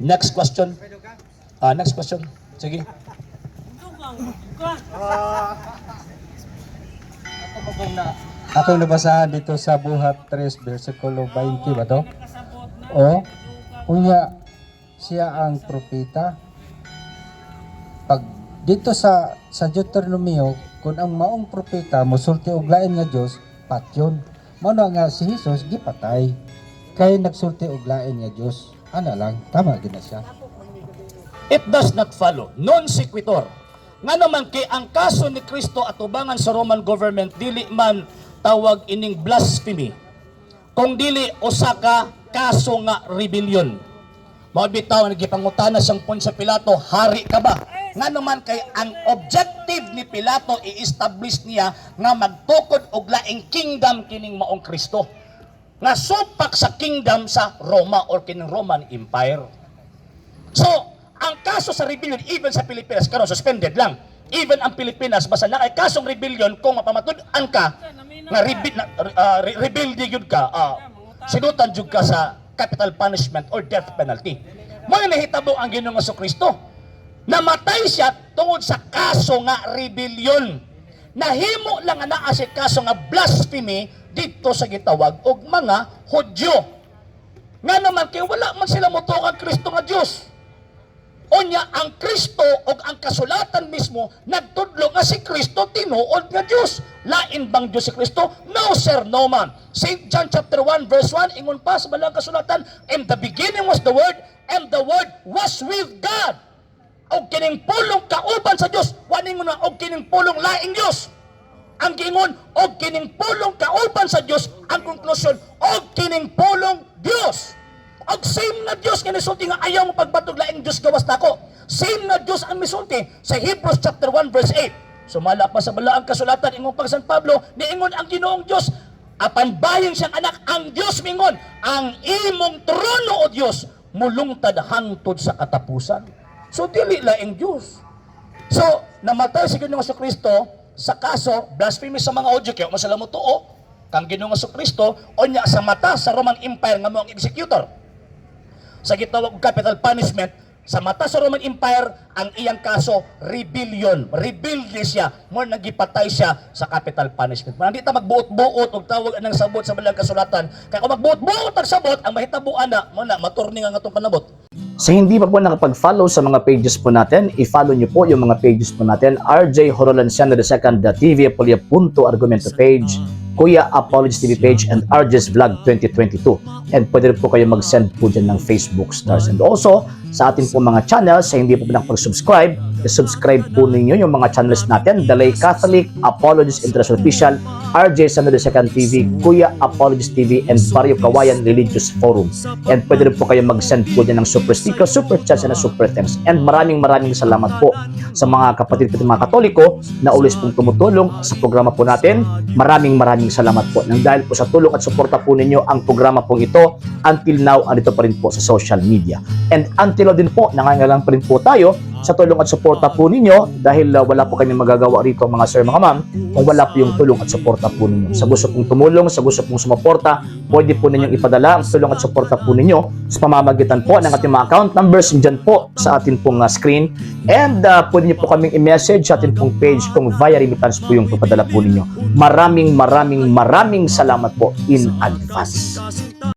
Next question. Next question. Sige. Ako nabasahan dito sa Buhat 3 versikulo 20 ba to? O, unya siya ang propeta. Pag dito sa Deuteronomio, kung ang maong propeta mosulti og lain nga Dios, patyon. Mao nga si Jesus gipatay. Kay nagsulti og lain nga Dios. Ana lang, tama gid na siya. It does not follow. Non sequitur. Nga naman kay ang kaso ni Kristo atubangan sa Roman government dili man tawag ining blasphemy. Kung dili usa ka kaso nga rebellion. Mao bitaw nagipangutana sang pun sa Pilato, hari ka ba? Nga naman kay ang objective ni Pilato i-establish niya nga magtukod og laing kingdom kining maong Kristo. Nga supak sa kingdom sa Roma or kining Roman Empire. So, ang kaso sa rebellion, even sa Pilipinas, karon suspended lang. Even ang Pilipinas, basta na kay kasong rebellion, kung mapamatud-an ka, nga rebelde yun ka, sinutan jud ka sa capital punishment or death penalty. Mo nahitabo ang Ginoong Jesucristo. Namatay siya tungod sa kaso nga rebellion. Nahimo lang nga naa si kaso nga blasphemy dito sa gitawag og mga Hudyo. Nga naman kay wala man sila motukan Kristo nga Dios. Unya ang Kristo o ang kasulatan mismo nagtudlo nga si Kristo tinuod nga Dios. Lain bang Dios si Kristo? No sir, no man. St. John chapter 1 verse 1 ingon pa sa balang kasulatan, in the beginning was the Word, and the Word was with God. Og kining pulong kauban sa Dios, waningon na og kining pulong laing Dios. Ang gingon og kining pulong kauban sa Dios, ang konklusyon og kining pulong Dios. Og same na Diyos nga nisulti nga ayaw mo pagbatog laing Diyos gawas nako. Same na Diyos ang misulti sa Hebrews chapter 1 verse 8. Sumala pa sa balaang kasulatan ingon pag San Pablo, niingon ang Ginoong Diyos, apan bayin siyang anak, ang Diyos mingon, ang imong trono o Diyos mulungtad hangtod sa katapusan. So dili laing Diyos. So namatay si Ginoong Jesucristo sa kaso blasphemy sa mga Hudyo kaya masala mo tuo kang Ginoong Jesucristo o niya sa mata sa Roman Empire nga moong executor. Sa gitawag og capital punishment, sa mata sa Roman Empire, ang iyang kaso, rebellion. Rebelde siya, more nagipatay siya sa capital punishment. Hindi ta magbuot-buot og tawag anang sabot sa balang kasulatan. Kaya kung magbuot-buot ang sabot, ang mahitabuan na, maturni nga atong panabot. Sa hindi pa po nakapag-follow sa mga pages po natin, i-follow nyo po yung mga pages po natin, RJ Horolanciano II, TV Apolia Punto Argumento page, Kuya Apologist TV page, and RJ's Vlog 2022. And pwede rin po kayo mag-send po dyan ng Facebook stars. And also, sa ating po mga channels, sa hindi po nakapag-subscribe, subscribe po ninyo yung mga channels natin, Dalay Catholic, Apologist International Official, RJ Sano II TV, Kuya Apologist TV, and Barrio Kawayan Religious Forum. And pwede rin po kayo mag-send po dyan ng super sticker, super chats, and super thanks. And maraming salamat po sa mga kapatid ko mga Katoliko na always pong tumutulong sa programa po natin. Maraming salamat po. Nang dahil po sa tulong at suporta po ninyo, ang programa pong ito, until now, andito pa rin po sa social media. And until now din po, nangangailangan pa rin po tayo sa tulong at suporta po ninyo dahil wala po kami magagawa rito mga sir, mga ma'am, kung wala po yung tulong at suporta po ninyo. Sa gusto pong tumulong, sa gusto pong sumuporta, pwede po ninyong ipadala ang tulong at suporta po ninyo sa pamamagitan po ng ating mga account numbers dyan po sa ating pong screen. And pwede nyo po kaming i-message sa ating pong page kung via remittance po yung ipadala po ninyo. Maraming salamat po in advance.